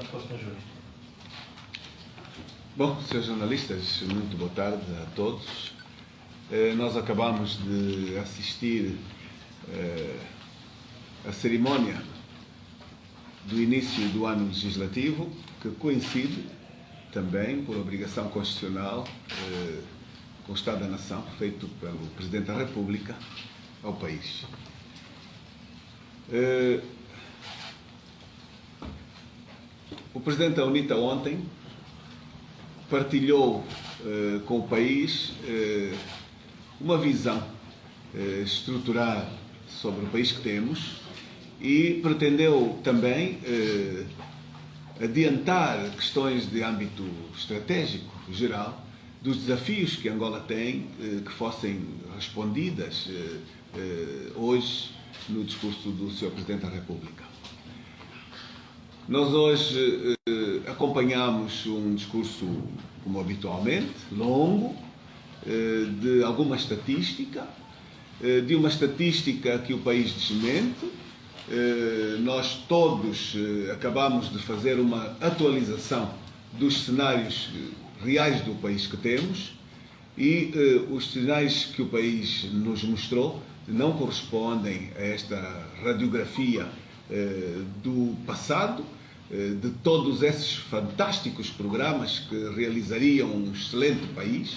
deputado Costa Júnior. Bom, senhores jornalistas, muito boa tarde a todos. Nós acabamos de assistir à cerimónia do início do ano legislativo, que coincide também, por obrigação constitucional, com o Estado da Nação, feito pelo Presidente da República ao país. O Presidente da UNITA ontem partilhou com o país uma visão estrutural sobre o país que temos e pretendeu também adiantar questões de âmbito estratégico geral dos desafios que Angola tem, que fossem respondidas hoje no discurso do Sr. Presidente da República. Nós hoje acompanhamos um discurso, como habitualmente, longo, de alguma estatística, de uma estatística que o país desmente. Nós todos acabamos de fazer uma atualização dos cenários reais do país que temos e os sinais que o país nos mostrou não correspondem a esta radiografia do passado, de todos esses fantásticos programas que realizariam um excelente país,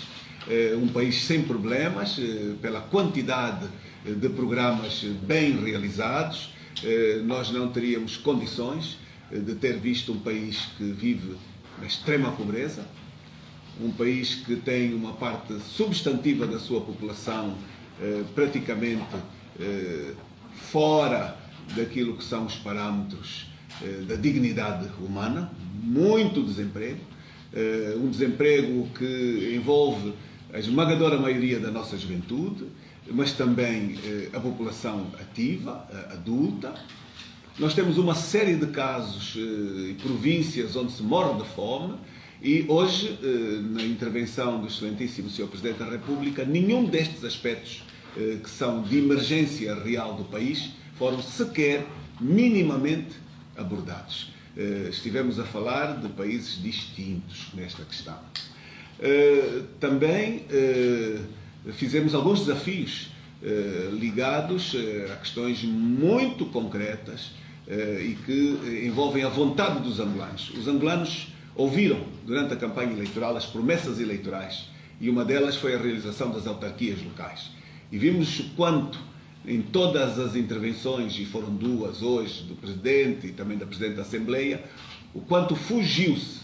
um país sem problemas, pela quantidade de programas bem realizados. Nós não teríamos condições de ter visto um país que vive na extrema pobreza, um país que tem uma parte substantiva da sua população praticamente fora daquilo que são os parâmetros da dignidade humana, muito desemprego, um desemprego que envolve a esmagadora maioria da nossa juventude, mas também a população ativa, adulta. Nós temos uma série de casos e províncias onde se morre de fome e hoje, na intervenção do excelentíssimo Sr. Presidente da República, nenhum destes aspectos que são de emergência real do país foram sequer minimamente abordados. Estivemos a falar de países distintos nesta questão. Também fizemos alguns desafios ligados a questões muito concretas e que envolvem a vontade dos angolanos. Os angolanos ouviram durante a campanha eleitoral as promessas eleitorais e uma delas foi a realização das autarquias locais. E vimos o quanto em todas as intervenções, e foram duas hoje, do Presidente e também da Presidente da Assembleia, o quanto fugiu-se,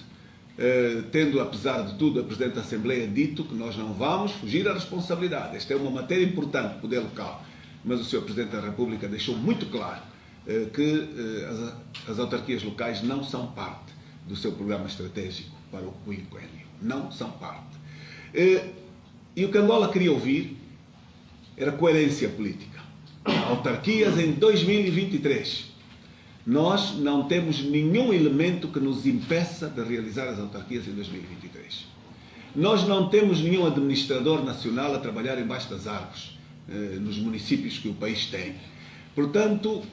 tendo, apesar de tudo, a Presidente da Assembleia dito que nós não vamos fugir à responsabilidade. Esta é uma matéria importante, o poder local. Mas o Sr. Presidente da República deixou muito claro que as autarquias locais não são parte do seu programa estratégico para o quinquênio. Não são parte. E o que Angola queria ouvir era coerência política. Autarquias em 2023. Nós não temos nenhum elemento que nos impeça de realizar as autarquias em 2023. Nós não temos nenhum administrador nacional a trabalhar embaixo das árvores, nos municípios que o país tem. Portanto,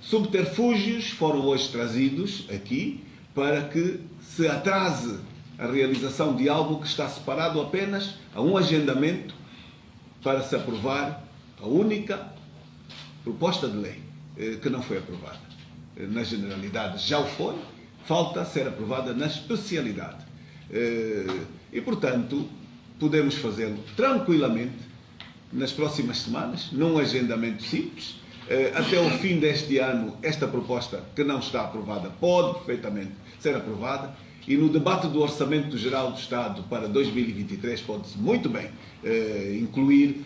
subterfúgios foram hoje trazidos aqui para que se atrase a realização de algo que está separado apenas a um agendamento para se aprovar a única proposta de lei que não foi aprovada. Na generalidade já o foi, falta ser aprovada na especialidade. E, portanto, podemos fazê-lo tranquilamente nas próximas semanas, num agendamento simples. Até o fim deste ano, esta proposta que não está aprovada pode perfeitamente ser aprovada e no debate do Orçamento Geral do Estado para 2023 pode-se muito bem incluir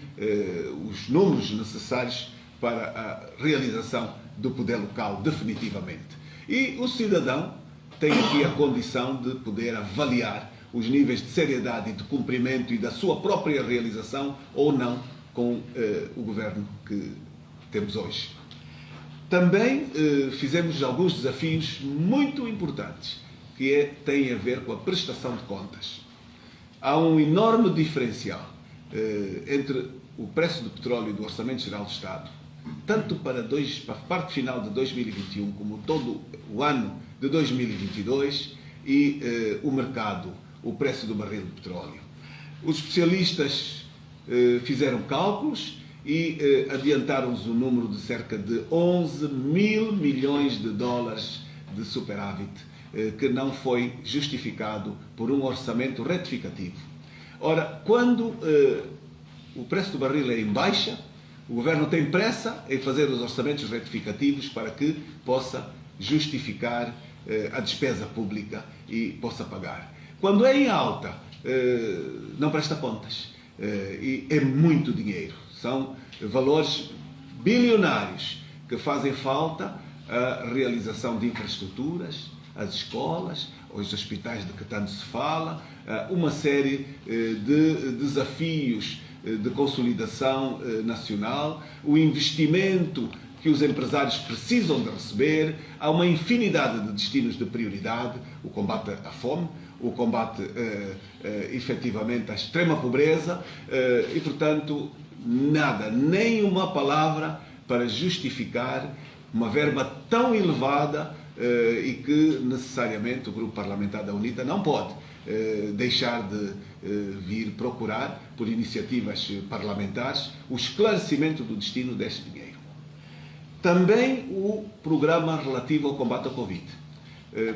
os números necessários para a realização do poder local definitivamente. E o cidadão tem aqui a condição de poder avaliar os níveis de seriedade e de cumprimento e da sua própria realização ou não com o governo que temos hoje. Também fizemos alguns desafios muito importantes, que têm a ver com a prestação de contas. Há um enorme diferencial entre o preço do petróleo e do Orçamento Geral do Estado, tanto para a parte final de 2021 como todo o ano de 2022 e o mercado, o preço do barril de petróleo. Os especialistas fizeram cálculos e adiantaram-nos o número de cerca de 11 mil milhões de dólares de superávit, que não foi justificado por um orçamento retificativo. Ora, quando o preço do barril é em baixa, o governo tem pressa em fazer os orçamentos retificativos para que possa justificar a despesa pública e possa pagar. Quando é em alta, não presta contas. E é muito dinheiro. São valores bilionários que fazem falta a realização de infraestruturas, as escolas, os hospitais de que tanto se fala, uma série de desafios de consolidação nacional, o investimento que os empresários precisam de receber, há uma infinidade de destinos de prioridade, o combate à fome, o combate efetivamente à extrema pobreza e, portanto, nada, nem uma palavra para justificar uma verba tão elevada e que necessariamente o Grupo Parlamentar da UNITA não pode deixar de vir procurar, por iniciativas parlamentares, o esclarecimento do destino deste dinheiro. Também o programa relativo ao combate ao Covid.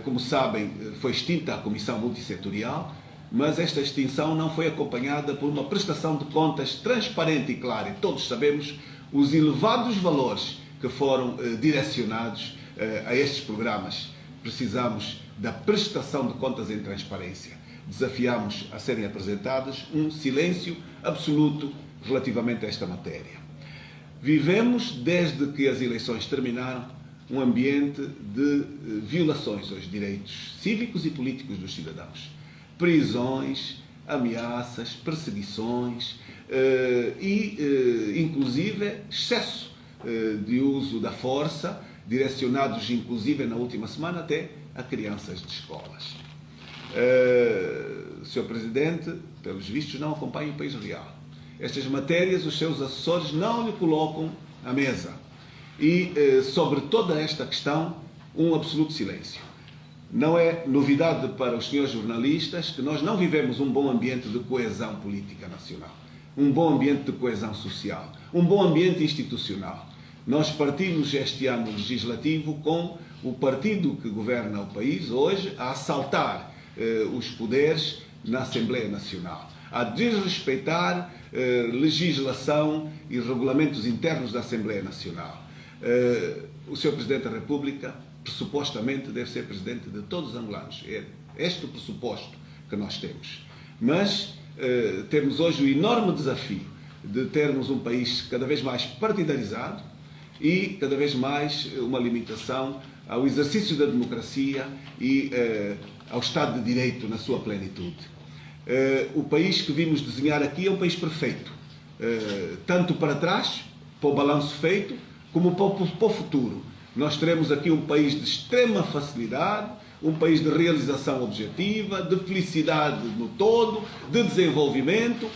Como sabem, foi extinta a Comissão Multissetorial, mas esta extinção não foi acompanhada por uma prestação de contas transparente e clara. E todos sabemos os elevados valores que foram direcionados a estes programas. Precisamos da prestação de contas em transparência. Desafiamos a serem apresentados um silêncio absoluto relativamente a esta matéria. Vivemos, desde que as eleições terminaram, um ambiente de violações aos direitos cívicos e políticos dos cidadãos. Prisões, ameaças, perseguições e, inclusive, excesso de uso da força, direcionados, inclusive, na última semana, até a crianças de escolas. Sr. Presidente, pelos vistos, não acompanha o país real. Estas matérias, os seus assessores não lhe colocam à mesa. E, sobre toda esta questão, um absoluto silêncio. Não é novidade para os senhores jornalistas que nós não vivemos um bom ambiente de coesão política nacional, um bom ambiente de coesão social, um bom ambiente institucional. Nós partimos este ano legislativo com o partido que governa o país hoje a assaltar os poderes na Assembleia Nacional, a desrespeitar legislação e regulamentos internos da Assembleia Nacional. O Sr. Presidente da República, pressupostamente, deve ser Presidente de todos os angolanos. É este o pressuposto que nós temos. Mas temos hoje o enorme desafio de termos um país cada vez mais partidarizado e cada vez mais uma limitação ao exercício da democracia e ao Estado de Direito na sua plenitude. O país que vimos desenhar aqui é um país perfeito, tanto para trás, para o balanço feito, como para o futuro. Nós teremos aqui um país de extrema facilidade, um país de realização objetiva, de felicidade no todo, de desenvolvimento,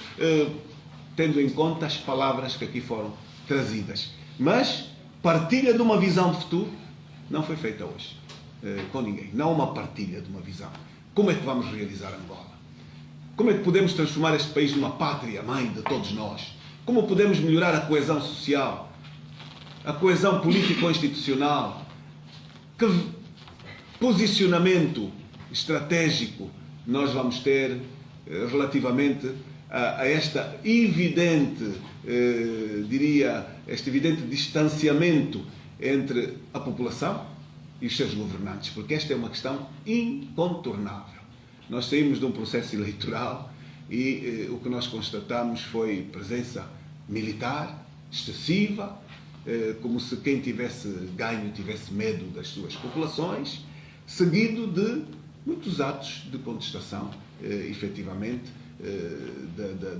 tendo em conta as palavras que aqui foram trazidas. Mas partilha de uma visão de futuro não foi feita hoje, com ninguém. Não uma partilha de uma visão. Como é que vamos realizar Angola? Como é que podemos transformar este país numa pátria-mãe de todos nós? Como podemos melhorar a coesão social, a coesão político-institucional? Que posicionamento estratégico nós vamos ter relativamente a esta evidente, este evidente distanciamento entre a população e os seus governantes? Porque esta é uma questão incontornável. Nós saímos de um processo eleitoral e o que nós constatamos foi presença militar excessiva, como se quem tivesse ganho tivesse medo das suas populações, seguido de muitos atos de contestação, efetivamente,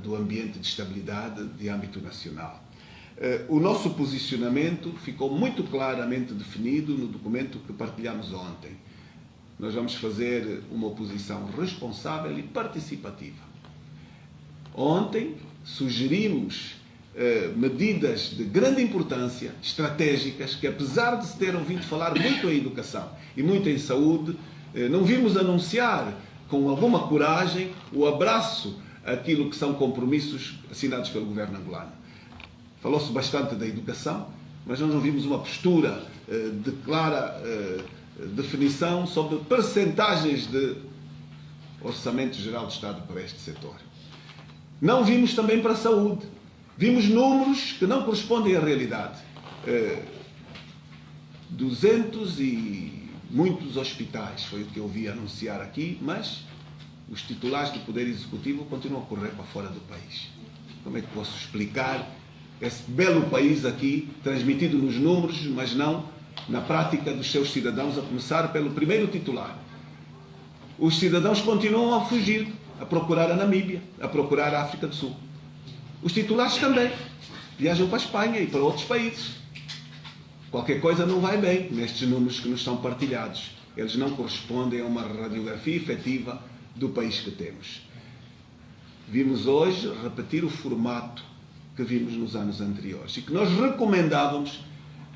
do ambiente de estabilidade de âmbito nacional. O nosso posicionamento ficou muito claramente definido no documento que partilhamos ontem. Nós vamos fazer uma oposição responsável e participativa. Ontem sugerimos medidas de grande importância, estratégicas, que apesar de se ter ouvido falar muito em educação e muito em saúde, não vimos anunciar com alguma coragem o abraço àquilo que são compromissos assinados pelo governo angolano. Falou-se bastante da educação, mas nós não vimos uma postura de clara definição sobre percentagens de orçamento geral do Estado para este setor. Não vimos também para a saúde. Vimos números que não correspondem à realidade. 200 e muitos hospitais, foi o que eu vi anunciar aqui, mas os titulares do Poder Executivo continuam a correr para fora do país. Como é que posso explicar esse belo país aqui, transmitido nos números, mas não na prática dos seus cidadãos, a começar pelo primeiro titular? Os cidadãos continuam a fugir, a procurar a Namíbia, a procurar a África do Sul. Os titulares também viajam para a Espanha e para outros países. Qualquer coisa não vai bem nestes números que nos são partilhados. Eles não correspondem a uma radiografia efetiva do país que temos. Vimos hoje repetir o formato que vimos nos anos anteriores e que nós recomendávamos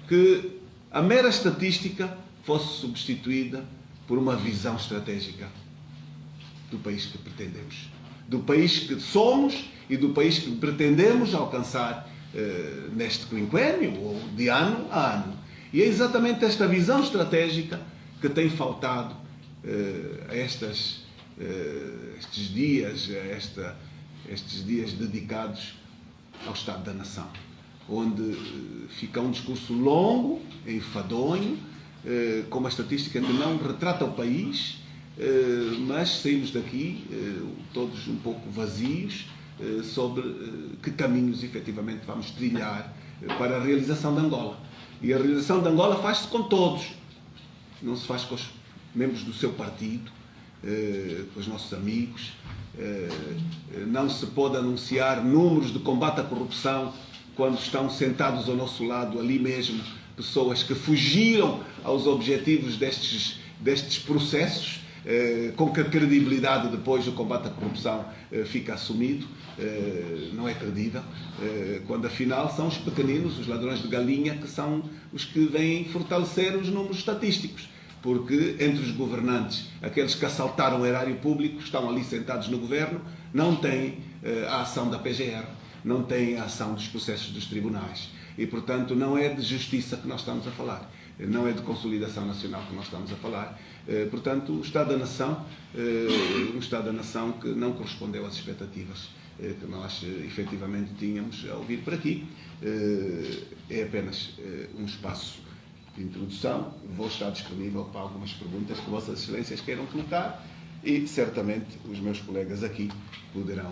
que a mera estatística fosse substituída por uma visão estratégica do país que pretendemos, do país que somos e do país que pretendemos alcançar neste quinquênio ou de ano a ano. E é exatamente esta visão estratégica que tem faltado a estes dias, estes dias dedicados ao Estado da Nação, onde fica um discurso longo, enfadonho, com uma estatística que não retrata o país, mas saímos daqui todos um pouco vazios sobre que caminhos efetivamente vamos trilhar para a realização de Angola. E a realização de Angola faz-se com todos, não se faz com os membros do seu partido, com os nossos amigos. Não se pode anunciar números de combate à corrupção quando estão sentados ao nosso lado, ali mesmo, pessoas que fugiram aos objetivos destes processos, com que a credibilidade depois do combate à corrupção fica assumido. Não é credível, quando afinal são os pequeninos, os ladrões de galinha, que são os que vêm fortalecer os números estatísticos. Porque entre os governantes, aqueles que assaltaram o erário público, estão ali sentados no governo, não têm a ação da PGR, não têm a ação dos processos dos tribunais. E, portanto, não é de justiça que nós estamos a falar, não é de consolidação nacional que nós estamos a falar. Portanto, o Estado da Nação, um Estado da Nação que não correspondeu às expectativas que nós efetivamente tínhamos a ouvir por aqui. É apenas um espaço de introdução. Vou estar disponível para algumas perguntas que Vossas Excelências queiram colocar e certamente os meus colegas aqui poderão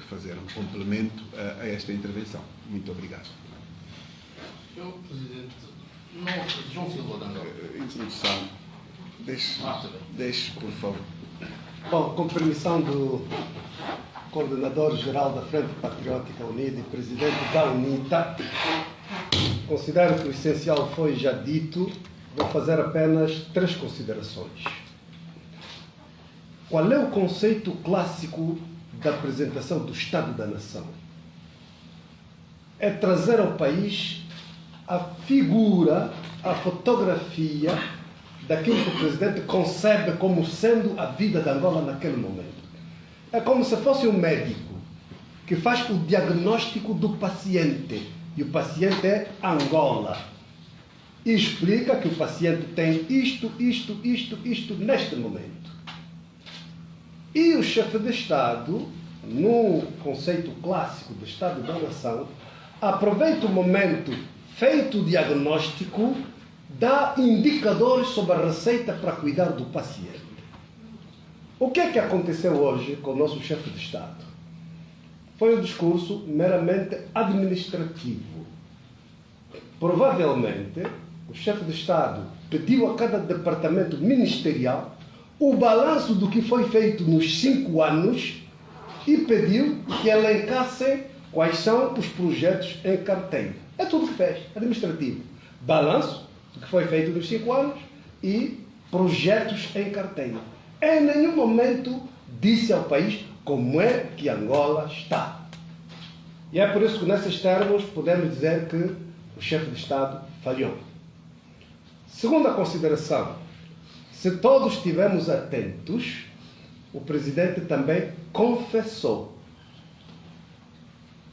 fazer um complemento a esta intervenção. Muito obrigado. Senhor Presidente, João Silva da Angola. Introdução. Deixe, por favor. Bom, com permissão do Coordenador-Geral da Frente Patriótica Unida e Presidente da UNITA, considero que o essencial foi já dito, vou fazer apenas 3 considerações. Qual é o conceito clássico da apresentação do Estado da Nação? É trazer ao país a figura, a fotografia daquilo que o Presidente concebe como sendo a vida de Angola naquele momento. É como se fosse um médico que faz o diagnóstico do paciente. E o paciente é Angola. E explica que o paciente tem isto neste momento. E o chefe de Estado, no conceito clássico do Estado da Nação, aproveita o momento feito o diagnóstico, dá indicadores sobre a receita para cuidar do paciente. O que é que aconteceu hoje com o nosso chefe de Estado? Foi um discurso meramente administrativo. Provavelmente, o chefe de Estado pediu a cada departamento ministerial o balanço do que foi feito nos 5 anos e pediu que elencassem quais são os projetos em carteira. É tudo o que fez, administrativo. Balanço do que foi feito nos 5 anos e projetos em carteira. Em nenhum momento disse ao país como é que Angola está. E é por isso que, nesses termos, podemos dizer que o chefe de Estado falhou. Segunda consideração, se todos estivermos atentos, o presidente também confessou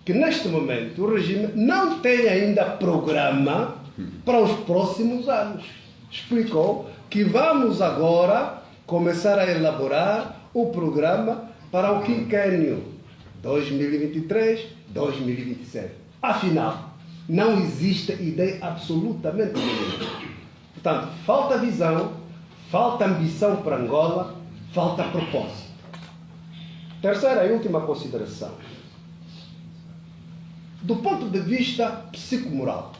que, neste momento, o regime não tem ainda programa para os próximos anos. Explicou que vamos agora começar a elaborar o programa para o quinquênio 2023-2027. Afinal, não existe ideia absolutamente nenhuma. Portanto, falta visão, falta ambição para Angola, falta propósito. Terceira e última consideração. Do ponto de vista psicomoral,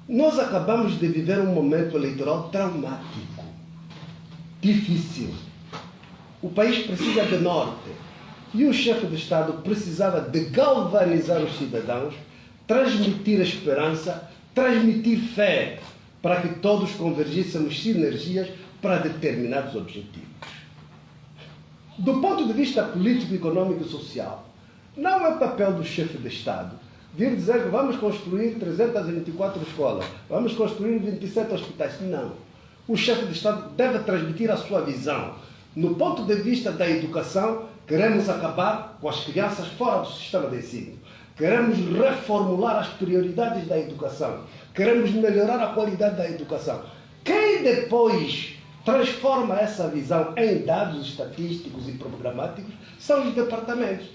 nós acabamos de viver um momento eleitoral traumático, difícil. O país precisa de norte. E o chefe de Estado precisava de galvanizar os cidadãos, transmitir esperança, transmitir fé, para que todos convergíssemos sinergias para determinados objetivos. Do ponto de vista político, econômico e social, não é papel do chefe de Estado vir dizer que vamos construir 324 escolas, vamos construir 27 hospitais. Não. O chefe de Estado deve transmitir a sua visão. No ponto de vista da educação, queremos acabar com as crianças fora do sistema de ensino. Queremos reformular as prioridades da educação. Queremos melhorar a qualidade da educação. Quem depois transforma essa visão em dados estatísticos e programáticos são os departamentos,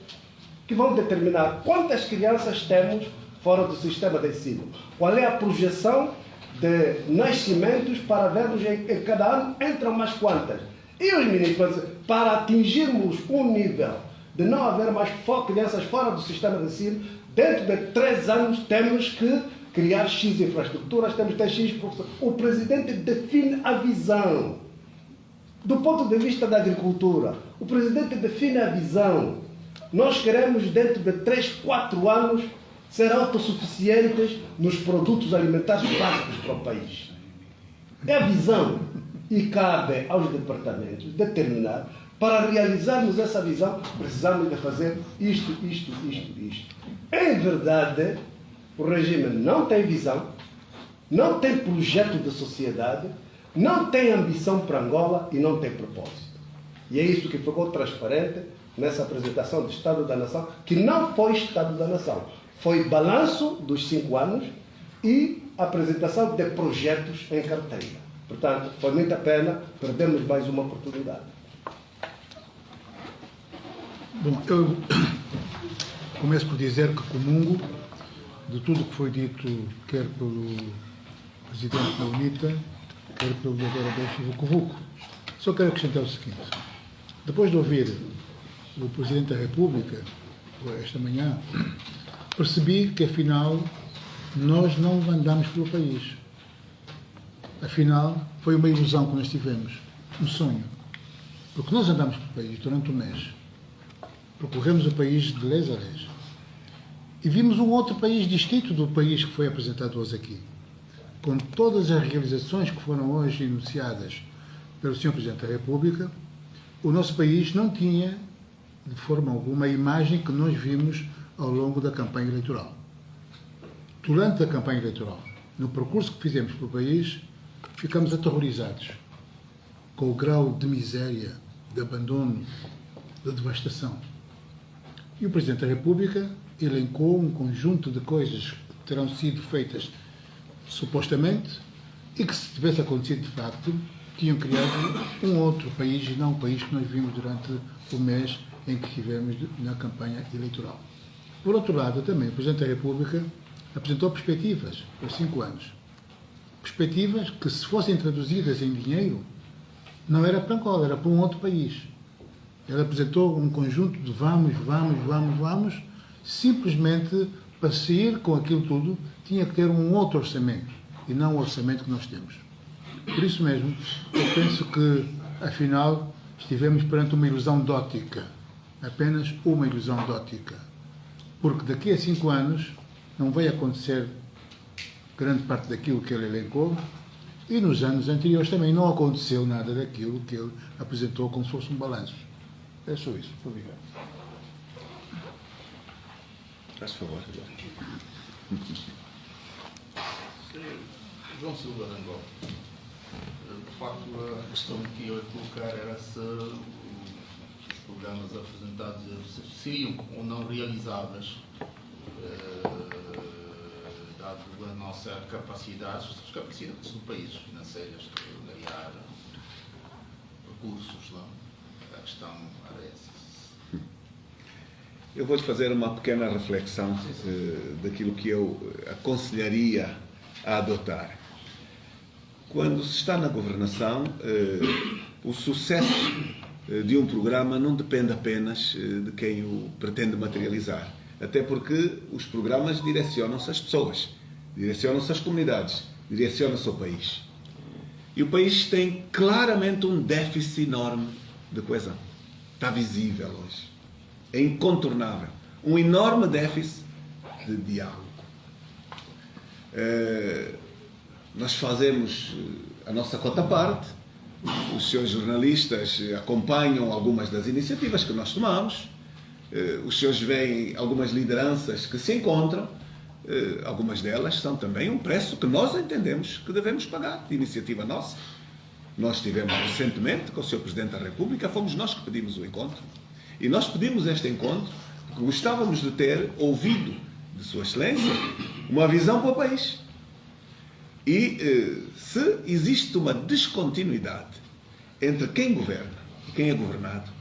que vão determinar quantas crianças temos fora do sistema de ensino. Qual é a projeção de nascimentos para vermos em cada ano entram mais quantas. E os ministros, para atingirmos um nível de não haver mais crianças fora do sistema de ensino, dentro de 3 anos temos que criar X infraestruturas, temos que ter X professores. O presidente define a visão. Do ponto de vista da agricultura, o presidente define a visão. Nós queremos, dentro de 3, 4 anos, ser autossuficientes nos produtos alimentares básicos para o país. É a visão. E cabe aos departamentos determinar, para realizarmos essa visão, precisamos de fazer isto. Em verdade, o regime não tem visão, não tem projeto de sociedade, não tem ambição para Angola e não tem propósito. E é isso que ficou transparente nessa apresentação do Estado da Nação, que não foi Estado da Nação. Foi balanço dos 5 anos e apresentação de projetos em carteira. Portanto, foi muita pena, perdemos mais uma oportunidade. Bom, eu começo por dizer que comungo de tudo que foi dito, quer pelo Presidente da UNITA, quer pelo Dr. Adolfo Vucu-Vucu. Só quero acrescentar o seguinte. Depois de ouvir o Presidente da República, esta manhã, percebi que, afinal, nós não andamos pelo país. Afinal, foi uma ilusão que nós tivemos, um sonho. Porque nós andamos pelo país durante um mês. Percorremos o país de lés a lés. E vimos um outro país distinto do país que foi apresentado hoje aqui. Com todas as realizações que foram hoje enunciadas pelo Sr. Presidente da República, o nosso país não tinha, de forma alguma, a imagem que nós vimos ao longo da campanha eleitoral. Durante a campanha eleitoral, no percurso que fizemos pelo país, ficamos aterrorizados com o grau de miséria, de abandono, de devastação. E o Presidente da República elencou um conjunto de coisas que terão sido feitas supostamente e que, se tivesse acontecido de facto, tinham criado um outro país e não o país que nós vimos durante o mês em que estivemos na campanha eleitoral. Por outro lado, também o Presidente da República apresentou perspectivas para 5 anos. Perspectivas que, se fossem traduzidas em dinheiro, não era para Angola, era para um outro país. Ele apresentou um conjunto de vamos, simplesmente para sair com aquilo tudo, tinha que ter um outro orçamento, e não o orçamento que nós temos. Por isso mesmo, eu penso que, afinal, estivemos perante uma ilusão de ótica, apenas uma ilusão de ótica. Porque daqui a 5 anos não vai acontecer grande parte daquilo que ele elencou, e nos anos anteriores também não aconteceu nada daquilo que ele apresentou como se fosse um balanço. É só isso. Obrigado. Faz favor. João Silva de Angola. De facto, a questão que eu ia colocar era se os programas apresentados seriam ou não realizáveis, dado a nossa capacidade, as capacidades do país, financeiras, de ganhar recursos. Não? A questão era essa. Eu vou-te fazer uma pequena reflexão daquilo que eu aconselharia a adotar. Quando se está na governação, o sucesso de um programa não depende apenas de quem o pretende materializar. Até porque os programas direcionam-se às pessoas, direcionam-se às comunidades, direcionam-se ao país. E o país tem claramente um déficit enorme de coesão. Está visível hoje. É incontornável. Um enorme déficit de diálogo. Nós fazemos a nossa cota-parte, os seus jornalistas acompanham algumas das iniciativas que nós tomamos, os senhores veem algumas lideranças que se encontram, algumas delas são também um preço que nós entendemos que devemos pagar, de iniciativa nossa. Nós tivemos recentemente com o Sr. Presidente da República, fomos nós que pedimos o encontro. E nós pedimos este encontro porque gostávamos de ter ouvido de Sua Excelência uma visão para o país. E se existe uma descontinuidade entre quem governa e quem é governado,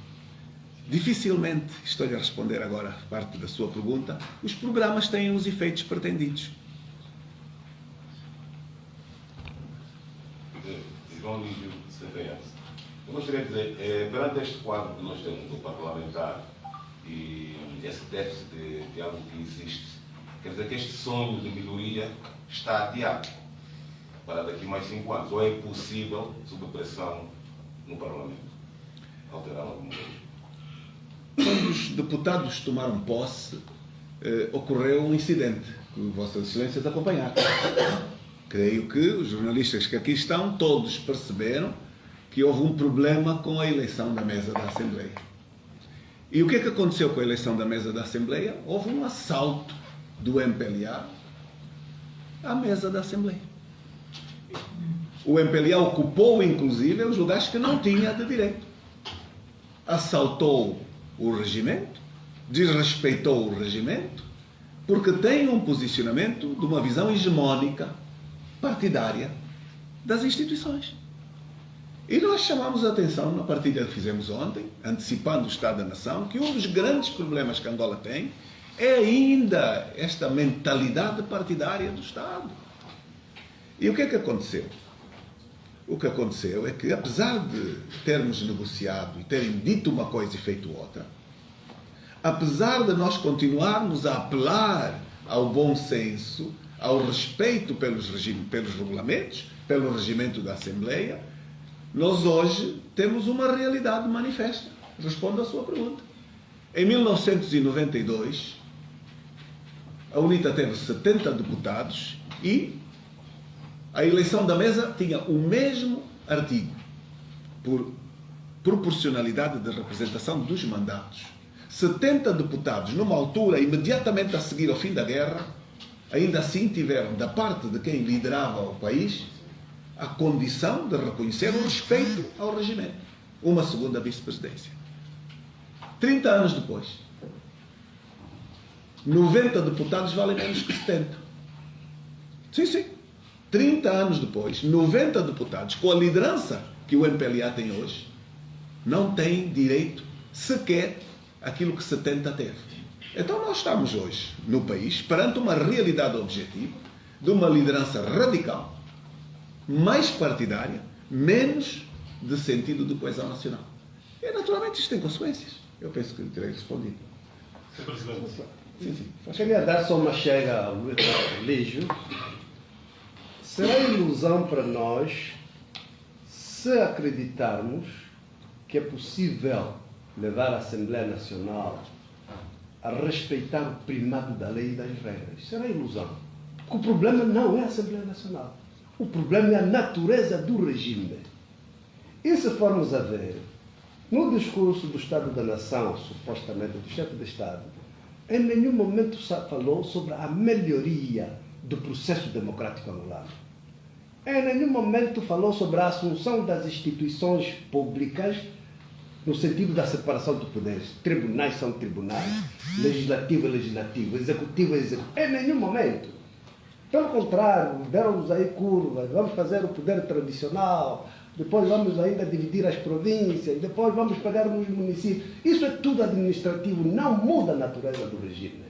dificilmente, estou-lhe a responder agora parte da sua pergunta, os programas têm os efeitos pretendidos. João Lídio, CPS. Eu gostaria de dizer, perante este quadro que nós temos do parlamentar e esse déficit de diálogo que existe, quer dizer que este sonho de melhoria está adiado para daqui a mais 5 anos, ou é impossível, sob pressão no Parlamento, alterar alguma coisa? Quando os deputados tomaram posse, ocorreu um incidente que Vossas Excelências acompanharam. Creio que os jornalistas que aqui estão, todos perceberam que houve um problema com a eleição da mesa da Assembleia. E o que é que aconteceu com a eleição da mesa da Assembleia? Houve um assalto do MPLA à mesa da Assembleia. O MPLA ocupou, inclusive, os lugares que não tinha de direito. Assaltou o regimento, desrespeitou o regimento, porque tem um posicionamento de uma visão hegemónica, partidária, das instituições. E nós chamamos a atenção na partilha que fizemos ontem, antecipando o Estado da Nação, que um dos grandes problemas que Angola tem é ainda esta mentalidade partidária do Estado. E o que é que aconteceu? O que aconteceu é que, apesar de termos negociado e terem dito uma coisa e feito outra, apesar de nós continuarmos a apelar ao bom senso, ao respeito pelos regulamentos, pelo regimento da Assembleia, nós hoje temos uma realidade manifesta. Respondo à sua pergunta. Em 1992, a UNITA teve 70 deputados e a eleição da mesa tinha o mesmo artigo, por proporcionalidade de representação dos mandatos. 70 deputados, numa altura imediatamente a seguir ao fim da guerra, ainda assim tiveram, da parte de quem liderava o país, a condição de reconhecer o respeito ao regimento. Uma segunda vice-presidência. 30 anos depois, 90 deputados valem menos que 70. Sim. 30 anos depois, 90 deputados, com a liderança que o MPLA tem hoje, não têm direito sequer àquilo que 70 teve. Então nós estamos hoje, no país, perante uma realidade objetiva, de uma liderança radical, mais partidária, menos de sentido de coesão nacional. E naturalmente isto tem consequências. Eu penso que terei respondido. Sim. Queria dar só uma chega ao Luís Lígio. Será ilusão para nós se acreditarmos que é possível levar a Assembleia Nacional a respeitar o primado da lei e das regras. Será ilusão. Porque o problema não é a Assembleia Nacional. O problema é a natureza do regime. E se formos a ver, no discurso do Estado da Nação, supostamente do chefe de Estado, em nenhum momento falou sobre a melhoria do processo democrático angolano. Em nenhum momento falou sobre a assunção das instituições públicas no sentido da separação de poderes. Tribunais são tribunais, legislativo é legislativo, executivo é executivo. Em nenhum momento. Pelo contrário, deram-nos aí curvas, vamos fazer o poder tradicional, depois vamos ainda dividir as províncias, depois vamos pegar nos municípios. Isso é tudo administrativo, não muda a natureza do regime.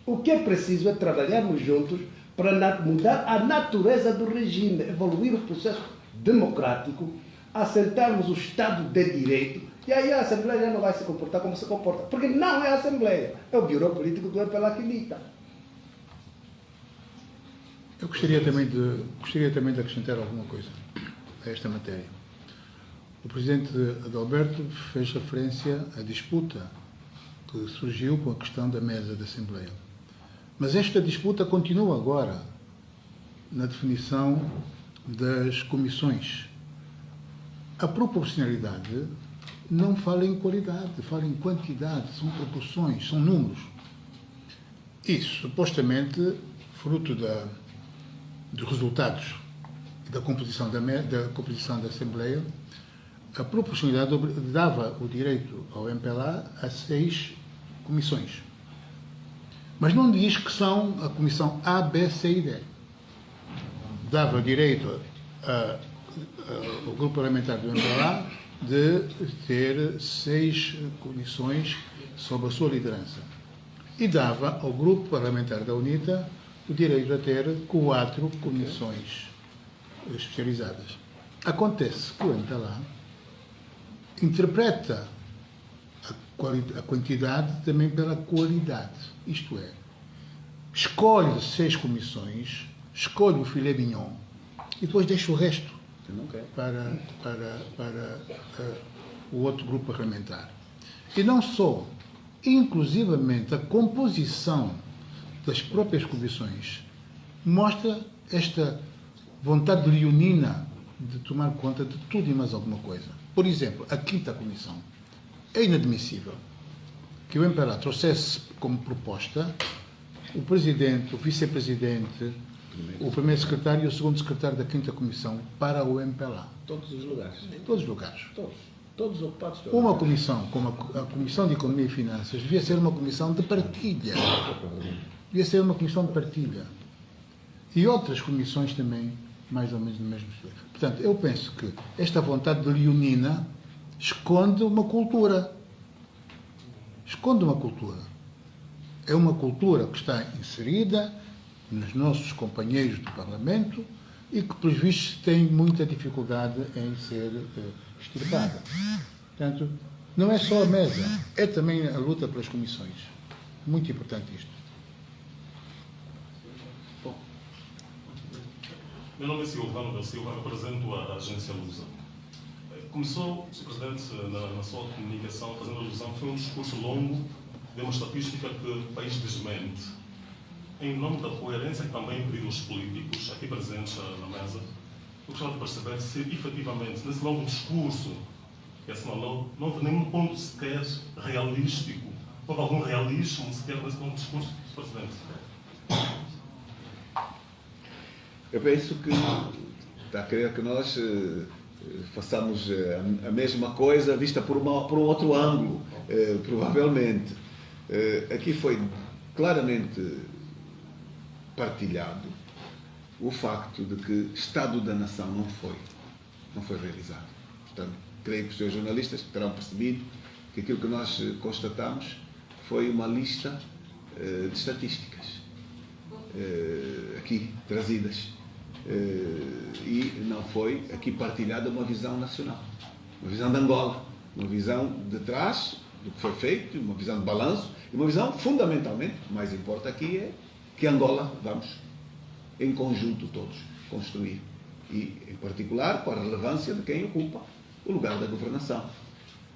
O que é preciso é trabalharmos juntos para mudar a natureza do regime, evoluir o processo democrático, assentarmos o Estado de Direito, e aí a Assembleia já não vai se comportar como se comporta, porque não é a Assembleia, é o Bureau Político do MPLA que dita. Eu gostaria também de acrescentar alguma coisa a esta matéria. O presidente Adalberto fez referência à disputa que surgiu com a questão da mesa da Assembleia. Mas esta disputa continua agora na definição das comissões. A proporcionalidade não fala em qualidade, fala em quantidade, são proporções, são números. Isso, supostamente, fruto dos resultados da composição da Assembleia, a proporcionalidade dava o direito ao MPLA a 6 comissões. Mas não diz que são a comissão A, B, C e D. Dava direito ao grupo parlamentar do MPLA de ter 6 comissões sob a sua liderança. E dava ao grupo parlamentar da UNITA o direito a ter 4 comissões especializadas. Acontece que o MPLA interpreta a quantidade também pela qualidade. Isto é, escolhe 6 comissões, escolhe o filé mignon e depois deixa o resto para o outro grupo parlamentar. E não só, inclusivamente a composição das próprias comissões mostra esta vontade leonina de tomar conta de tudo e mais alguma coisa. Por exemplo, a 5ª comissão. É inadmissível que o MPLA trouxesse como proposta o presidente, o vice-presidente, o primeiro secretário e o segundo secretário da 5ª comissão para o MPLA. Todos os lugares. Todos os lugares. Todos ocupados. Uma comissão, como a Comissão de Economia e Finanças, devia ser uma comissão de partilha. Devia ser uma comissão de partilha. E outras comissões também, mais ou menos no mesmo estilo. Portanto, eu penso que esta vontade de leonina esconde uma cultura. Esconde uma cultura. É uma cultura que está inserida nos nossos companheiros do Parlamento e que, pelos vistos, tem muita dificuldade em ser extirpada. Portanto, não é só a mesa, é também a luta pelas comissões. Muito importante isto. Meu nome é Silvano da Silva, represento a agência Lusa. Começou, Sr. Presidente, na sua comunicação, fazendo alusão, foi um discurso longo de uma estatística que o país desmente. Em nome da coerência que também pediram os políticos aqui presentes na mesa, eu gostava de perceber se, efetivamente, nesse longo discurso que assinalou, não houve nenhum ponto sequer realístico, houve algum realismo sequer nesse longo discurso, Sr. Presidente. Eu penso que está a querer que nós façamos a mesma coisa vista por um outro ângulo, provavelmente. Aqui foi claramente partilhado o facto de que Estado da Nação não foi realizado. Portanto, creio que os seus jornalistas terão percebido que aquilo que nós constatamos foi uma lista de estatísticas aqui trazidas. E não foi aqui partilhada uma visão nacional, uma visão de Angola, uma visão de trás do que foi feito, uma visão de balanço e uma visão, fundamentalmente, o que mais importa aqui é que Angola vamos, em conjunto todos, construir. E, em particular, com a relevância de quem ocupa o lugar da governação.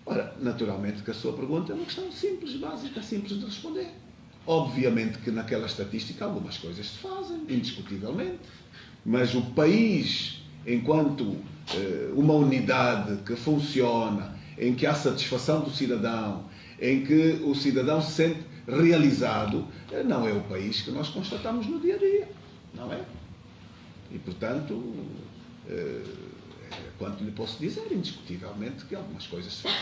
Ora, naturalmente que a sua pergunta é uma questão simples, básica, simples de responder. Obviamente que naquela estatística algumas coisas se fazem, indiscutivelmente. Mas o país, enquanto uma unidade que funciona em que há satisfação do cidadão, em que o cidadão se sente realizado, não é o país que nós constatamos no dia a dia. Não é? E, portanto, quanto lhe posso dizer, indiscutivelmente, que algumas coisas se fazem,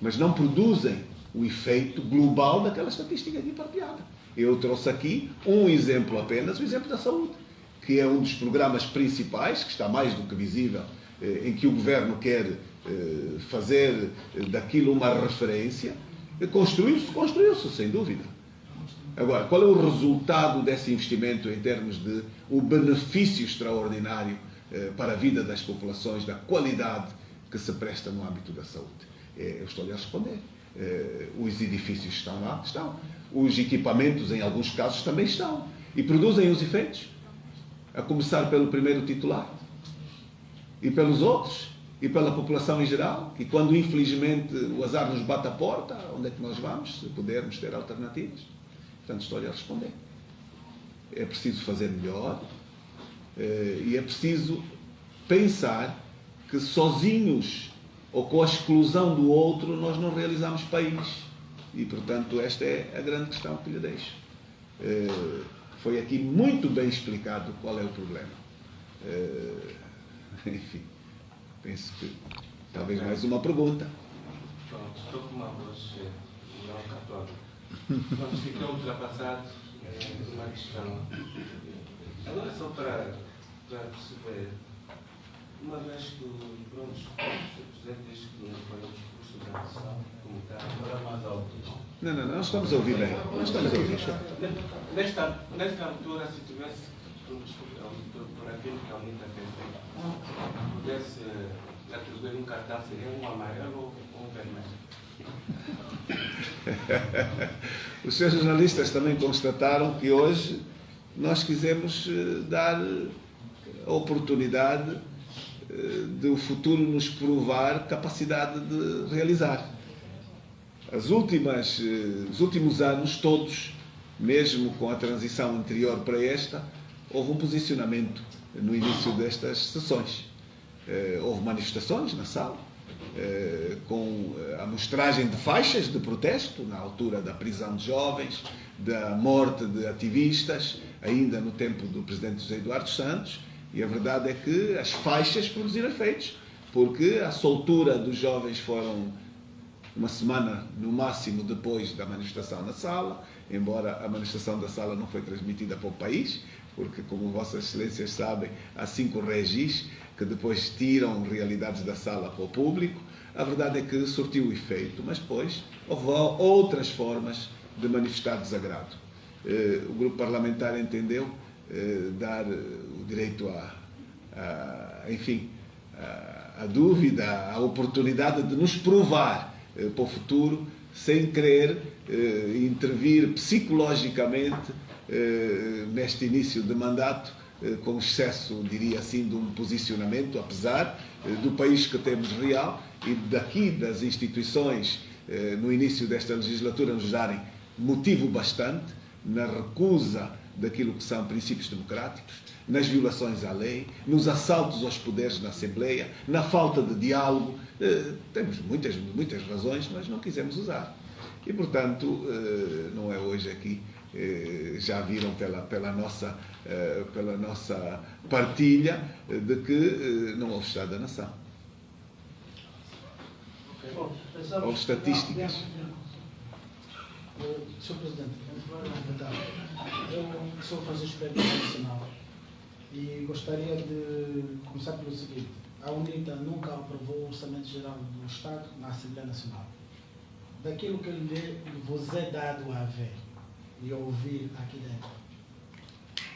mas não produzem o efeito global daquela estatística aqui partilhada. Eu trouxe aqui um exemplo apenas, o exemplo da saúde, que é um dos programas principais, que está mais do que visível, em que o Governo quer fazer daquilo uma referência. Construiu-se, sem dúvida. Agora, qual é o resultado desse investimento em termos de o benefício extraordinário para a vida das populações, da qualidade que se presta no âmbito da saúde? Eu estou-lhe a responder. Os edifícios estão lá? Estão. Os equipamentos, em alguns casos, também estão. E produzem os efeitos. A começar pelo primeiro titular. E pelos outros. E pela população em geral. E quando, infelizmente, o azar nos bate à porta, onde é que nós vamos, se pudermos ter alternativas? Portanto, estou-lhe a responder. É preciso fazer melhor. E é preciso pensar que sozinhos ou com a exclusão do outro nós não realizamos país. E, portanto, esta é a grande questão que lhe deixo. Foi aqui muito bem explicado qual é o problema. Enfim, penso que talvez mais uma pergunta. Pronto, estou com uma voz não católica. Nós ficamos ultrapassados numa questão. Agora, só para perceber, uma vez que pronto, o Presidente diz que não foi um discurso da nação, como está, agora mais alto. Não, nós estamos a ouvir bem. Nós estamos a ouvir. Nesta altura, se tivesse, por aquilo que a UNITA tem feito, pudesse atribuir um cartaz, seria um amarelo ou um vermelho? Os seus jornalistas também constataram que hoje nós quisemos dar a oportunidade de o futuro nos provar capacidade de realizar. Os últimos anos, todos, mesmo com a transição anterior para esta, houve um posicionamento no início destas sessões. Houve manifestações na sala, com a mostragem de faixas de protesto, na altura da prisão de jovens, da morte de ativistas, ainda no tempo do Presidente José Eduardo Santos, e a verdade é que as faixas produziram efeitos, porque a soltura dos jovens foram uma semana, no máximo, depois da manifestação na sala, embora a manifestação da sala não foi transmitida para o país, porque, como Vossas Excelências sabem, há 5 regis que depois tiram realidades da sala para o público. A verdade é que surtiu efeito, mas depois houve outras formas de manifestar desagrado. O grupo parlamentar entendeu dar o direito a dúvida, a oportunidade de nos provar para o futuro, sem querer intervir psicologicamente neste início de mandato, com excesso, diria assim, de um posicionamento, apesar do país que temos real e daqui das instituições, no início desta legislatura, nos darem motivo bastante na recusa daquilo que são princípios democráticos, nas violações à lei, nos assaltos aos poderes na Assembleia, na falta de diálogo. Temos muitas razões, mas não quisemos usar. E, portanto, não é hoje aqui, já viram pela nossa partilha de que não houve Estado da Nação. Houve estatísticas. Sr. Presidente, eu sou Francisco Internacional e gostaria de começar pelo seguinte. A UNITA nunca aprovou o Orçamento Geral do Estado na Assembleia Nacional. Daquilo que vos é dado a ver e ouvir aqui dentro,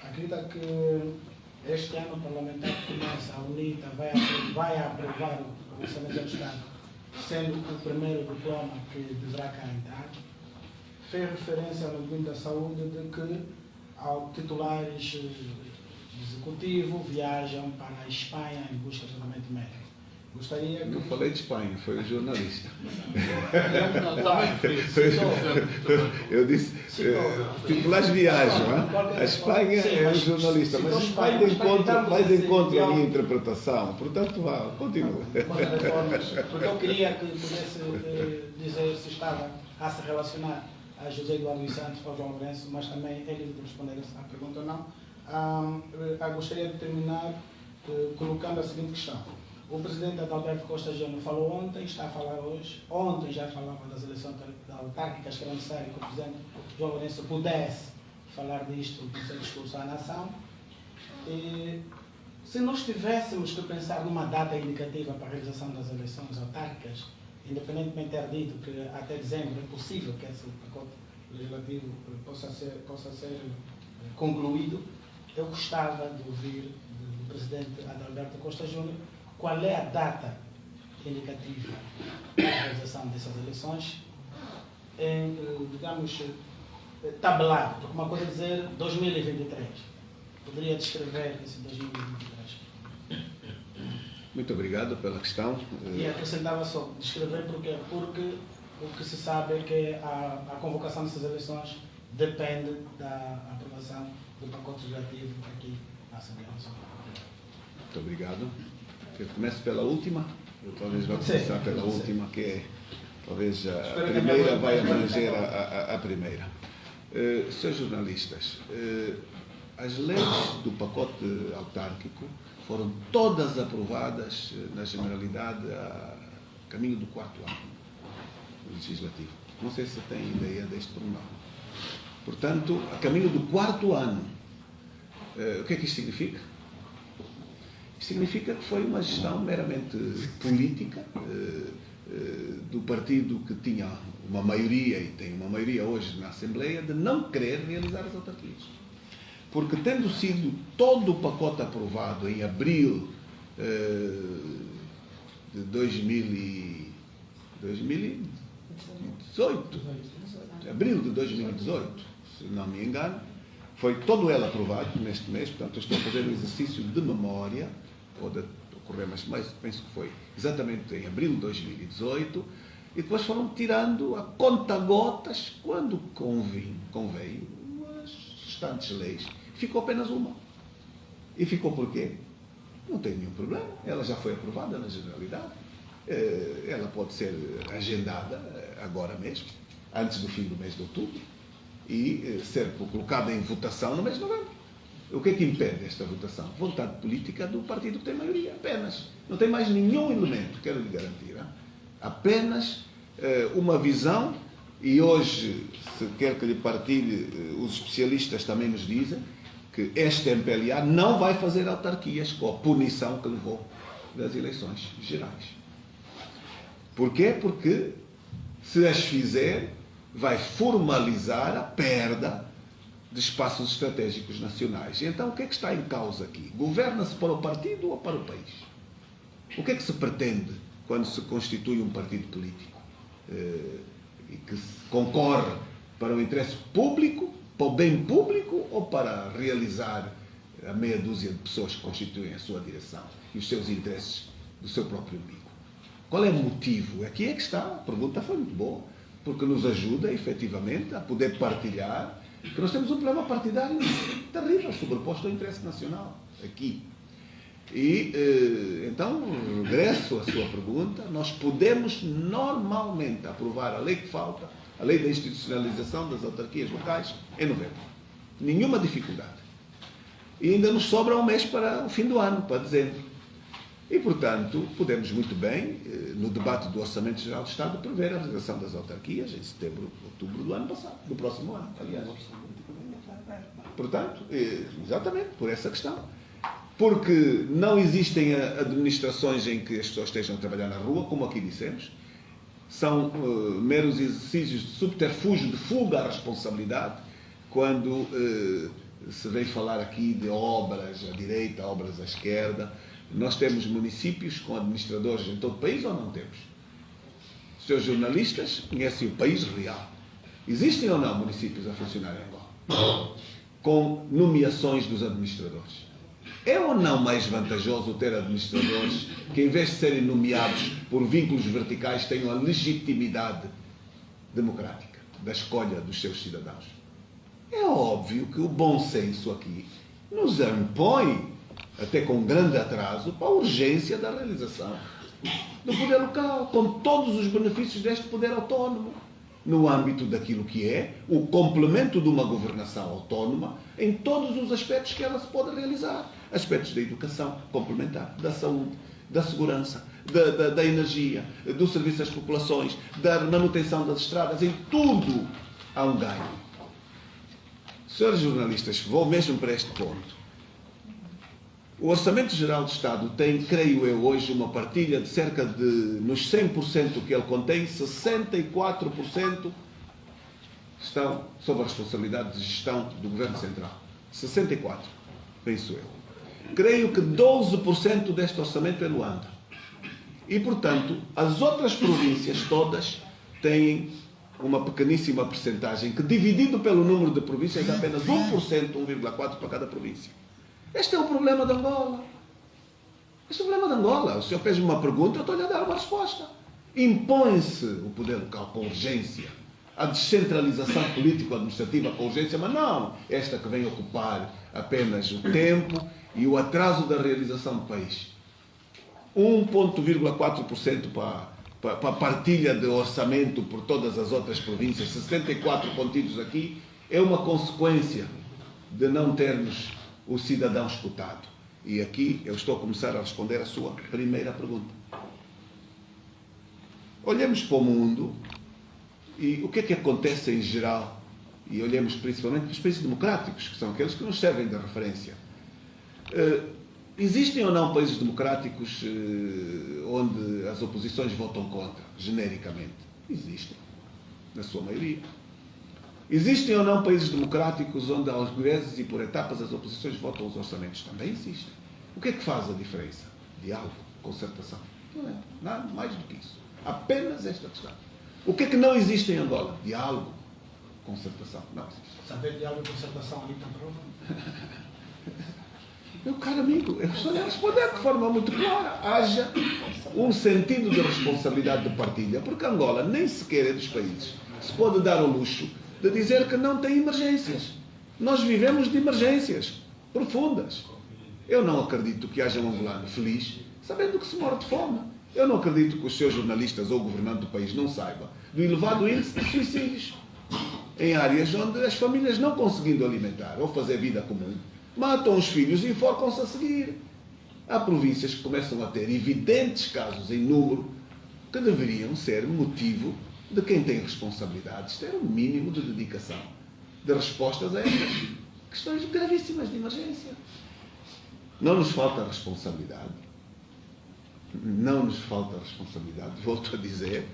acredita que este ano parlamentar que começa, a UNITA vai aprovar o Orçamento do Estado, sendo o primeiro diploma que deverá cá entrar? Fez referência no Ministério da Saúde de que titulares de executivo viajam para a Espanha em busca de tratamento médico. Gostaria que... Não falei de Espanha, foi o jornalista. Eu disse, tipo, lá viajam, a Espanha é o jornalista, mas a Espanha vai de encontro à minha interpretação, portanto, vá, continua. Porque eu queria que pudesse dizer se estava a se relacionar a José Eduardo dos Santos ou João Lourenço, mas também ele de responder à pergunta ou não. Gostaria de terminar colocando a seguinte questão. O presidente Adalberto Costa Júnior falou ontem, está a falar hoje. Ontem já falava das eleições autárquicas, que era necessário que o presidente João Lourenço pudesse falar disto no seu discurso à nação. E, se nós tivéssemos que pensar numa data indicativa para a realização das eleições autárquicas, independentemente de ter dito que até dezembro é possível que esse pacote legislativo possa ser concluído, eu gostava de ouvir do presidente Adalberto Costa Júnior qual é a data indicativa para a realização dessas eleições, digamos, tabelado, porque uma coisa é dizer 2023. Poderia descrever esse 2023? Muito obrigado pela questão. E acrescentava só, descrever porque o que se sabe é que a convocação dessas eleições depende da aprovação do pacote legislativo aqui na Assembleia Nacional. Muito obrigado. Eu começo pela última, eu talvez vá começar pela última, que é, talvez a primeira vai abranger a primeira. Senhores jornalistas, as leis do pacote autárquico foram todas aprovadas, na generalidade, a caminho do 4º ano legislativo. Não sei se têm ideia deste pormenor. Portanto, a caminho do 4º ano. O que é que isto significa? Significa que foi uma gestão meramente política do partido que tinha uma maioria, e tem uma maioria hoje na Assembleia, de não querer realizar as autarquias. Porque tendo sido todo o pacote aprovado em abril de 2018, abril de 2018, se não me engano, foi todo ele aprovado neste mês, portanto eu estou a fazer um exercício de memória, pode ocorrer, mas penso que foi exatamente em abril de 2018, e depois foram tirando a conta-gotas quando conveio as restantes leis. Ficou apenas uma. E ficou por quê? Não tem nenhum problema. Ela já foi aprovada na generalidade. Ela pode ser agendada agora mesmo, antes do fim do mês de outubro, e ser colocada em votação no mês de novembro. O que é que impede esta votação? Vontade política do partido que tem maioria, apenas. Não tem mais nenhum elemento, quero lhe garantir. Apenas uma visão, e hoje, se quer que lhe partilhe, os especialistas também nos dizem que esta MPLA não vai fazer autarquias com a punição que levou das eleições gerais. Porquê? Porque se as fizer, vai formalizar a perda de espaços estratégicos nacionais. E então, o que é que está em causa aqui? Governa-se para o partido ou para o país? O que é que se pretende quando se constitui um partido político? E que concorre para o interesse público, para o bem público, ou para realizar a meia dúzia de pessoas que constituem a sua direção e os seus interesses do seu próprio umbigo? Qual é o motivo? Aqui é que está. A pergunta foi muito boa, porque nos ajuda, efetivamente, a poder partilhar que nós temos um problema partidário terrível, sobreposto ao interesse nacional, aqui. E, então, regresso à sua pergunta, nós podemos normalmente aprovar a lei que falta, a lei da institucionalização das autarquias locais, em novembro. Nenhuma dificuldade. E ainda nos sobra um mês para o fim do ano, para dezembro. E, portanto, podemos muito bem, no debate do Orçamento Geral do Estado, prever a realização das autarquias em setembro, outubro do ano passado, do próximo ano, aliás. Portanto, exatamente, por essa questão. Porque não existem administrações em que as pessoas estejam a trabalhar na rua, como aqui dissemos. São meros exercícios de subterfúgio, de fuga à responsabilidade, quando se vem falar aqui de obras à direita, obras à esquerda. Nós temos municípios com administradores em todo o país ou não temos? Os seus jornalistas conhecem o país real. Existem ou não municípios a funcionar em Angola? Com nomeações dos administradores. É ou não mais vantajoso ter administradores que, em vez de serem nomeados por vínculos verticais, tenham a legitimidade democrática da escolha dos seus cidadãos? É óbvio que o bom senso aqui nos impõe, até com grande atraso, para a urgência da realização do poder local, com todos os benefícios deste poder autónomo, no âmbito daquilo que é o complemento de uma governação autónoma em todos os aspectos que ela se pode realizar. Aspectos da educação complementar, da saúde, da segurança, da energia, do serviço às populações, da manutenção das estradas, em tudo há um ganho. Senhores jornalistas, vou mesmo para este ponto. O Orçamento Geral do Estado tem, creio eu, hoje uma partilha de cerca de, nos 100% que ele contém, 64% estão sob a responsabilidade de gestão do Governo Central. 64%, penso eu. Creio que 12% deste orçamento é Luanda. E, portanto, as outras províncias todas têm uma pequeníssima percentagem, que dividido pelo número de províncias dá apenas 1%, 1,4% para cada província. Este é o problema de Angola. Este é o problema de Angola. O senhor fez-me uma pergunta, eu estou-lhe a dar uma resposta. Impõe-se o poder local com urgência, a descentralização político-administrativa com urgência, mas não esta que vem ocupar apenas o tempo e o atraso da realização do país. 1,4% para a partilha de orçamento por todas as outras províncias, 64 contidos aqui, é uma consequência de não termos o cidadão escutado. E aqui eu estou a começar a responder a sua primeira pergunta. Olhemos para o mundo e o que é que acontece em geral, e olhemos principalmente para os países democráticos, que são aqueles que nos servem de referência. Existem ou não países democráticos onde as oposições votam contra, genericamente? Existem, na sua maioria. Existem ou não países democráticos onde, às vezes e por etapas, as oposições votam os orçamentos? Também existem. O que é que faz a diferença? Diálogo, concertação. Não é nada mais do que isso. Apenas esta questão. O que é que não existe em Angola? Diálogo, concertação. Não existe. Saber diálogo e concertação ali também. Meu caro amigo, eu estou a responder de forma muito clara. Haja um sentido de responsabilidade de partilha, porque Angola nem sequer é dos países que se pode dar ao luxo de dizer que não tem emergências. Nós vivemos de emergências profundas. Eu não acredito que haja um angolano feliz sabendo que se morre de fome. Eu não acredito que os seus jornalistas ou o governante do país não saibam do elevado índice de suicídios em áreas onde as famílias, não conseguindo alimentar ou fazer vida comum, matam os filhos e enforcam-se a seguir. Há províncias que começam a ter evidentes casos em número que deveriam ser motivo de quem tem responsabilidades ter um mínimo de dedicação de respostas a estas questões gravíssimas de emergência. Não nos falta responsabilidade. Não nos falta responsabilidade, volto a dizer,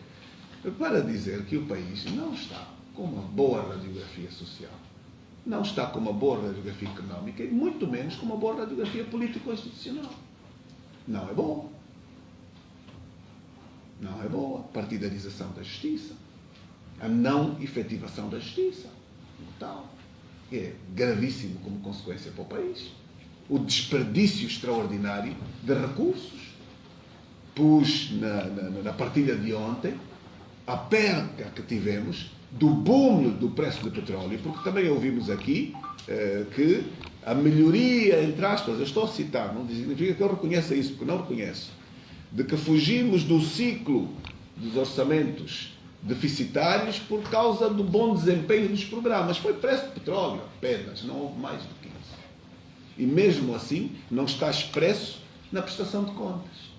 para dizer que o país não está com uma boa radiografia social, não está com uma boa radiografia económica e muito menos com uma boa radiografia político-institucional. Não é boa. Não é boa. A partidarização da justiça, a não efetivação da justiça, tal, é gravíssimo como consequência para o país. O desperdício extraordinário de recursos. Pus na partilha de ontem a perca que tivemos do boom do preço do petróleo, porque também ouvimos aqui que a melhoria, entre aspas, eu estou a citar, não significa que eu reconheça isso, porque não reconheço, de que fugimos do ciclo dos orçamentos deficitários por causa do bom desempenho dos programas. Foi preço de petróleo apenas, não houve mais do que isso. E mesmo assim não está expresso na prestação de contas.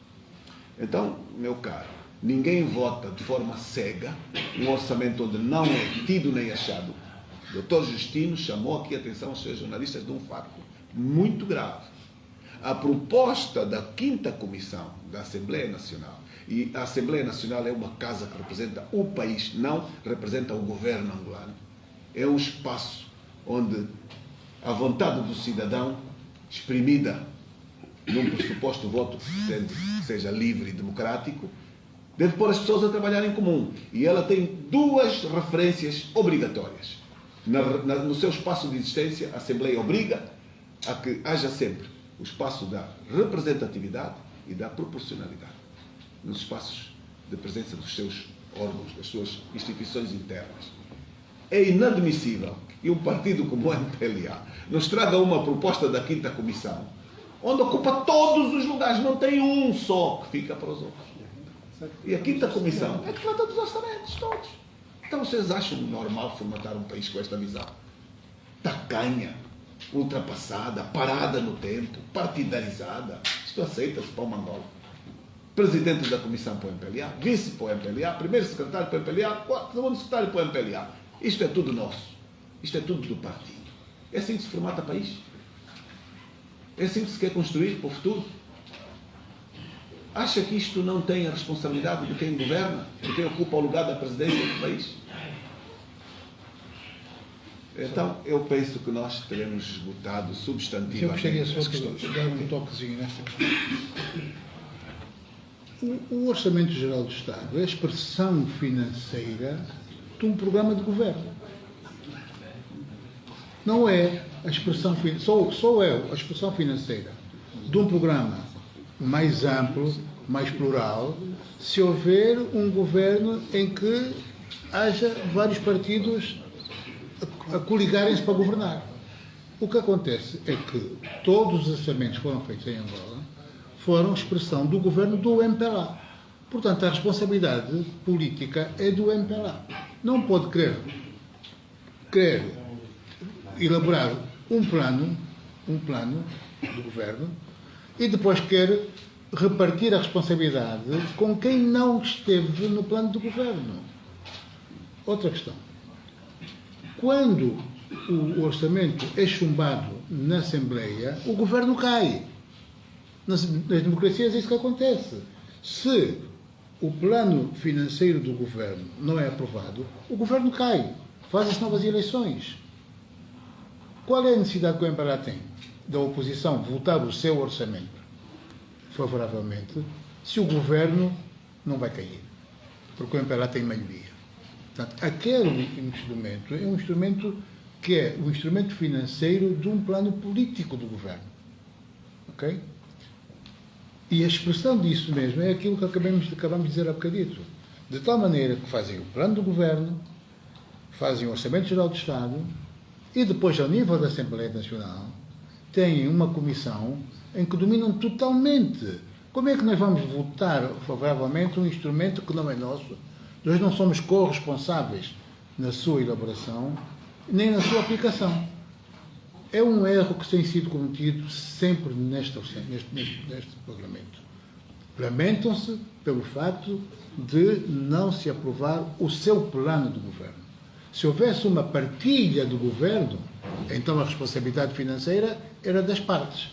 Então, meu caro, ninguém vota de forma cega um orçamento onde não é tido nem achado. O Dr. Justino chamou aqui a atenção aos seus jornalistas de um facto muito grave. A proposta da 5ª Comissão da Assembleia Nacional, e a Assembleia Nacional é uma casa que representa o país, não representa o governo angolano, é um espaço onde a vontade do cidadão, exprimida num pressuposto voto que seja livre e democrático, deve pôr as pessoas a trabalhar em comum. E ela tem 2 referências obrigatórias. No seu espaço de existência, a Assembleia obriga a que haja sempre o espaço da representatividade e da proporcionalidade nos espaços de presença dos seus órgãos, das suas instituições internas. É inadmissível que um partido como o MPLA nos traga uma proposta da 5ª Comissão, onde ocupa todos os lugares, não tem um só que fica para os outros. E a 5ª Comissão é que trata dos orçamentos todos. Então vocês acham normal formatar um país com esta visão? Tacanha, ultrapassada, parada no tempo, partidarizada. Isto aceita-se para uma Angola. Presidente da Comissão para o MPLA, vice para o MPLA, primeiro secretário para o MPLA, segundo secretário para o MPLA. Isto é tudo nosso. Isto é tudo do partido. É assim que se formata país. É assim que se quer construir para o futuro. Acha que isto não tem a responsabilidade de quem governa, de quem ocupa o lugar da presidência do país? Então, eu penso que nós teremos esgotado Eu substantivamente gostaria só as de questões. dar um toquezinho nesta questão. O Orçamento Geral do Estado é a expressão financeira de um programa de governo. Não é a expressão só é a expressão financeira de um programa mais amplo, mais plural, se houver um governo em que haja vários partidos a coligarem-se para governar. O que acontece é que todos os orçamentos que foram feitos em Angola foram expressão do governo do MPLA. Portanto, a responsabilidade política é do MPLA. Não pode querer elaborar um plano do governo e depois quer repartir a responsabilidade com quem não esteve no plano do governo. Outra questão. Quando o orçamento é chumbado na Assembleia, o governo cai. Nas democracias é isso que acontece. Se o plano financeiro do governo não é aprovado, o governo cai. Fazem-se novas eleições. Qual é a necessidade que o MPLA tem? Da oposição votar o seu orçamento favoravelmente, se o governo não vai cair. Porque o MPLA tem maioria. Portanto, aquele instrumento é um instrumento que é o instrumento financeiro de um plano político do governo. Ok? E a expressão disso mesmo é aquilo que acabamos de dizer há bocadito. De tal maneira que fazem o plano do governo, fazem o Orçamento Geral do Estado e depois, ao nível da Assembleia Nacional, têm uma comissão em que dominam totalmente. Como é que nós vamos votar favoravelmente um instrumento que não é nosso? Nós não somos corresponsáveis na sua elaboração nem na sua aplicação. É um erro que tem sido cometido sempre neste Parlamento. Lamentam-se pelo facto de não se aprovar o seu plano de governo. Se houvesse uma partilha do governo, então a responsabilidade financeira era das partes.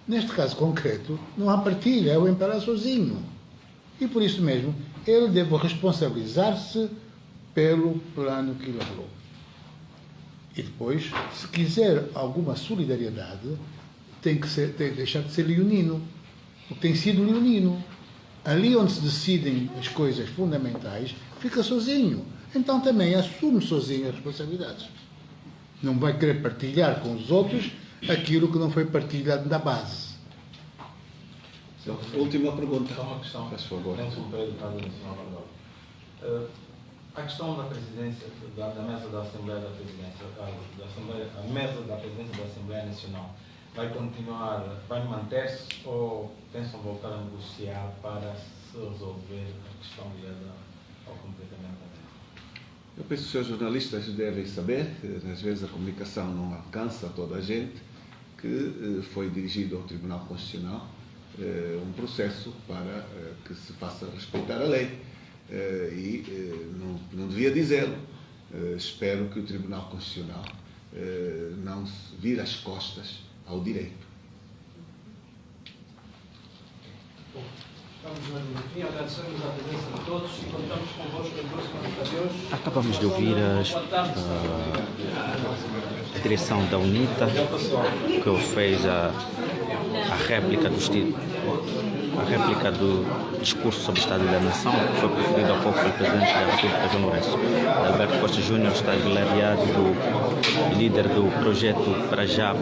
Neste caso concreto, não há partilha, é o MPLA sozinho. E por isso mesmo, ele deve responsabilizar-se pelo plano que elaborou. E depois, se quiser alguma solidariedade, tem que deixar de ser leonino. Porque tem sido leonino. Ali onde se decidem as coisas fundamentais, fica sozinho. Então também assume sozinho as responsabilidades. Não vai querer partilhar com os outros aquilo que não foi partilhado na base. Última pergunta. Só uma questão. Faz favor. Penso para a Educado Nacional Angola. A questão da presidência, da mesa da Assembleia da Presidência, a mesa da presidência da Assembleia Nacional, vai continuar, vai manter-se ou pensam voltar a negociar para se resolver a questão ligada ao completamento da mesa? Eu penso que os seus jornalistas devem saber, que às vezes a comunicação não alcança toda a gente, que foi dirigido ao Tribunal Constitucional um processo para que se faça respeitar a lei. Não devia dizê-lo. Espero que o Tribunal Constitucional não se vire as costas ao direito. Agradecemos a presença de todos e contamos convosco na próxima de hoje. Acabamos de ouvir a direção da UNITA, que fez a réplica do discurso sobre o Estado da Nação, que foi proferido há pouco pelo Presidente da República, João Lourenço. Alberto Costa Júnior está gloriado do líder do projeto para já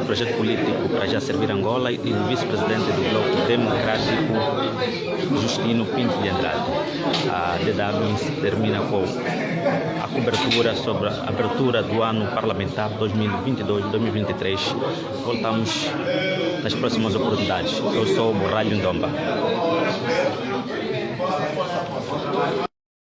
projeto político para já servir Angola, e o vice-presidente do Bloco Democrático, Justino Pinto de Andrade. A DW termina com a cobertura sobre a abertura do ano parlamentar 2022-2023. Voltamos nas próximas oportunidades. Eu sou o Borralho Ndomba.